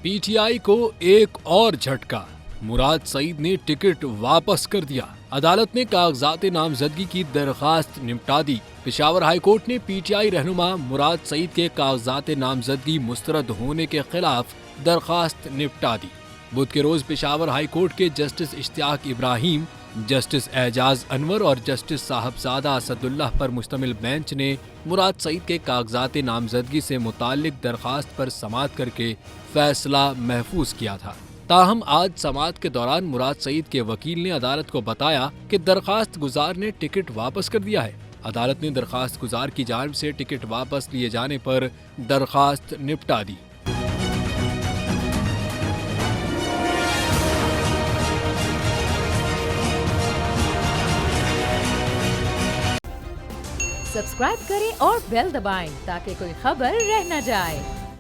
PTI को एक और झटका, मुराद सईद ने टिकट वापस कर दिया। अदालत ने कागजात नामजदगी की दरखास्त निपटा दी। पेशावर हाईकोर्ट ने पीटीआई रहनुमा मुराद सईद के कागजात नामजदगी मुस्तरद होने के खिलाफ दरखास्त निपटा दी। बुध के रोज पेशावर हाईकोर्ट के जस्टिस इश्तियाक इब्राहिम, जस्टिस एजाज अनवर और जस्टिस साहबजादा असदुल्लाह पर मुश्तमिल बेंच ने मुराद सईद के कागजात नामजदगी से मुताल्लिक दरखास्त पर समाअत करके फैसला महफूज किया था। ताहम आज समाअत के दौरान मुराद सईद के वकील ने अदालत को बताया कि दरखास्त गुजार ने टिकट वापस कर दिया है। अदालत ने दरखास्त गुजार की जानिब से टिकट वापस लिए जाने पर दरखास्त निपटा दी। सब्सक्राइब करें और बेल दबाएं ताकि कोई खबर रह न जाए।